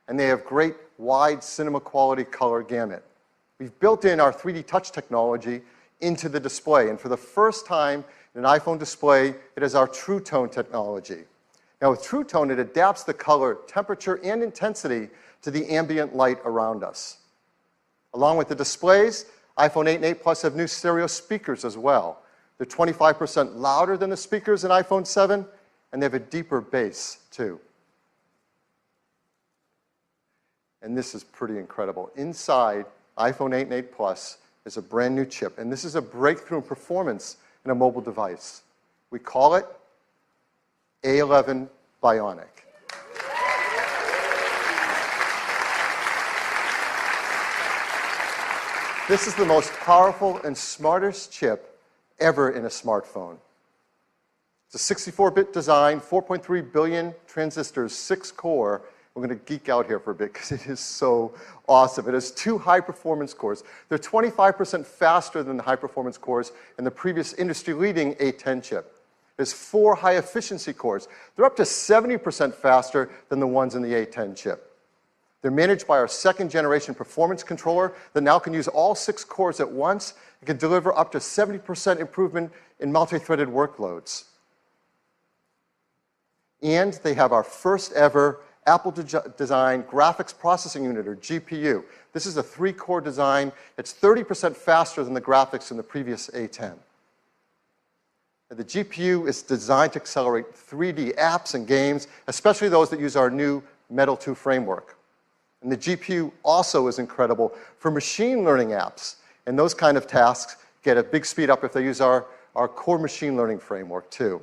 and they have great wide cinema quality color gamut. We've built in our 3D touch technology into the display, and for the first time in an iPhone display, it is our True Tone technology. Now with True Tone, it adapts the color, temperature, and intensity to the ambient light around us. Along with the displays, iPhone 8 and 8 Plus have new stereo speakers as well. They're 25% louder than the speakers in iPhone 7, and they have a deeper bass too. And this is pretty incredible. Inside iPhone 8 and 8 Plus is a brand new chip, and this is a breakthrough in performance in a mobile device. We call it A11 Bionic. This is the most powerful and smartest chip ever in a smartphone. It's a 64-bit design, 4.3 billion transistors, 6-core. We're going to geek out here for a bit because it is so awesome. It has 2 high-performance cores. They're 25% faster than the high-performance cores in the previous industry-leading A10 chip. There's 4 high-efficiency cores. They're up to 70% faster than the ones in the A10 chip. They're managed by our 2nd-generation performance controller that now can use all 6 cores at once and can deliver up to 70% improvement in multi-threaded workloads. And they have our first-ever Apple-designed graphics processing unit, or GPU. This is a 3-core design. It's 30% faster than the graphics in the previous A10. And the GPU is designed to accelerate 3D apps and games, especially those that use our new Metal 2 framework. And the GPU also is incredible for machine learning apps. And those kind of tasks get a big speed up if they use our core machine learning framework, too.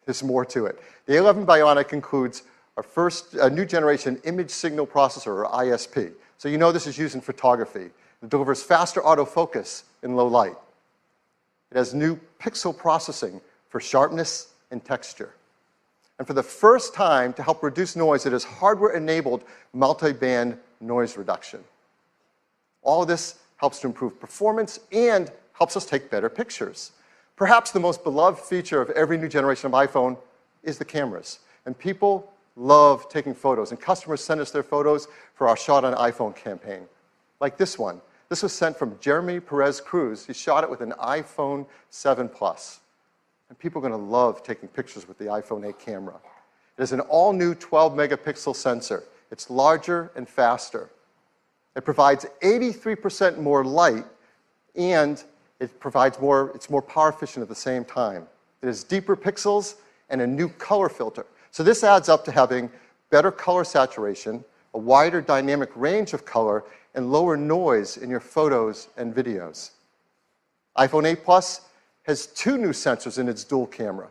There's more to it. The A11 Bionic includes our first new generation image signal processor, or ISP. So you know this is used in photography. It delivers faster autofocus in low light. It has new pixel processing for sharpness and texture. And for the first time, to help reduce noise, it has hardware-enabled multi-band noise reduction. All of this helps to improve performance and helps us take better pictures. Perhaps the most beloved feature of every new generation of iPhone is the cameras. And people love taking photos, and customers send us their photos for our Shot on iPhone campaign. Like this one. This was sent from Jeremy Perez Cruz. He shot it with an iPhone 7 Plus. And people are going to love taking pictures with the iPhone 8 camera. It is an all-new 12-megapixel sensor. It's larger and faster. It provides 83% more light, and it's more power efficient at the same time. It has deeper pixels and a new color filter. So this adds up to having better color saturation, a wider dynamic range of color, and lower noise in your photos and videos. iPhone 8 Plus has 2 new sensors in its dual camera.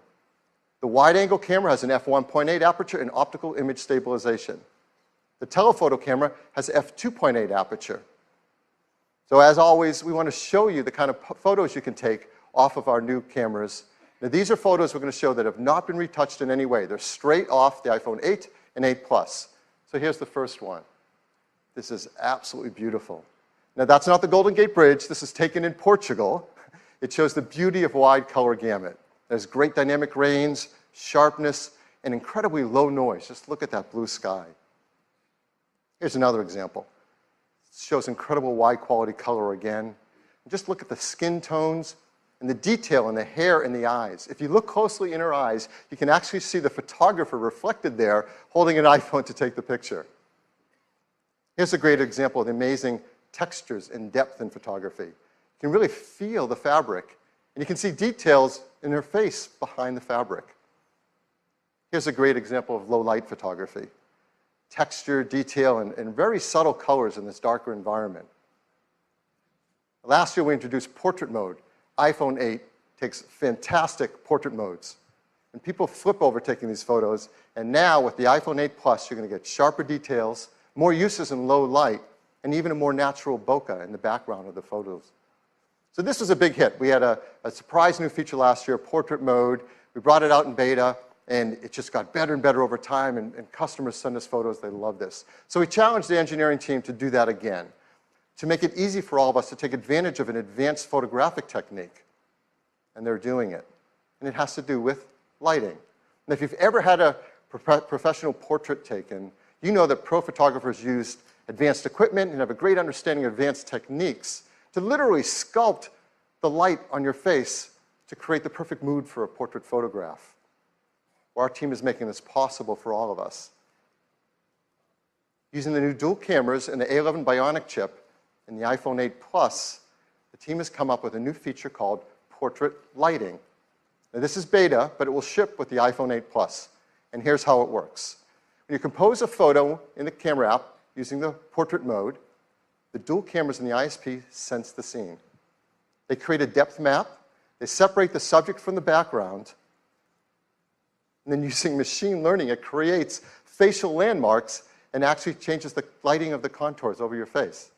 The wide-angle camera has an f1.8 aperture and optical image stabilization. The telephoto camera has f2.8 aperture. So as always, we want to show you the kind of photos you can take off of our new cameras. Now these are photos we're going to show that have not been retouched in any way. They're straight off the iPhone 8 and 8 Plus. So here's the first one. This is absolutely beautiful. Now that's not the Golden Gate Bridge. This is taken in Portugal. It shows the beauty of wide color gamut. There's great dynamic range, sharpness, and incredibly low noise. Just look at that blue sky. Here's another example. It shows incredible wide quality color again. And just look at the skin tones and the detail in the hair and the eyes. If you look closely in her eyes, you can actually see the photographer reflected there holding an iPhone to take the picture. Here's a great example of the amazing textures and depth in photography. You can really feel the fabric, and you can see details in her face behind the fabric. Here's a great example of low-light photography. Texture, detail, and very subtle colors in this darker environment. Last year, we introduced portrait mode. iPhone 8 takes fantastic portrait modes. And people flip over taking these photos, and now with the iPhone 8 Plus, you're going to get sharper details, more uses in low light, and even a more natural bokeh in the background of the photos. So this was a big hit. We had a surprise new feature last year, portrait mode. We brought it out in beta, and it just got better and better over time, and customers send us photos. They love this. So we challenged the engineering team to do that again, to make it easy for all of us to take advantage of an advanced photographic technique. And they're doing it. And it has to do with lighting. And if you've ever had a professional portrait taken, you know that pro photographers used advanced equipment and have a great understanding of advanced techniques to literally sculpt the light on your face to create the perfect mood for a portrait photograph. Well, our team is making this possible for all of us. Using the new dual cameras and the A11 Bionic chip in the iPhone 8 Plus, the team has come up with a new feature called portrait lighting. Now, this is beta, but it will ship with the iPhone 8 Plus. And here's how it works. When you compose a photo in the camera app using the portrait mode, the dual cameras in the ISP sense the scene. They create a depth map, they separate the subject from the background, and then using machine learning, it creates facial landmarks and actually changes the lighting of the contours over your face.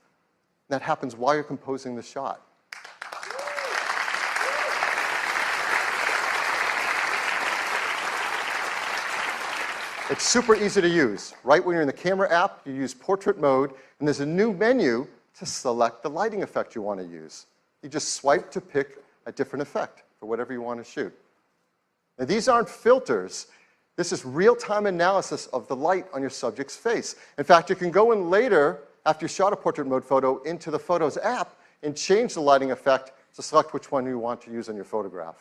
And that happens while you're composing the shot. It's super easy to use. Right when you're in the camera app, you use portrait mode, and there's a new menu to select the lighting effect you want to use. You just swipe to pick a different effect for whatever you want to shoot. Now, these aren't filters. This is real-time analysis of the light on your subject's face. In fact, you can go in later, after you shot a portrait mode photo, into the Photos app and change the lighting effect to select which one you want to use on your photograph.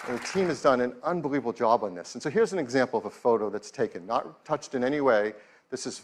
And the team has done an unbelievable job on this. And so here's an example of a photo that's taken, not touched in any way. This is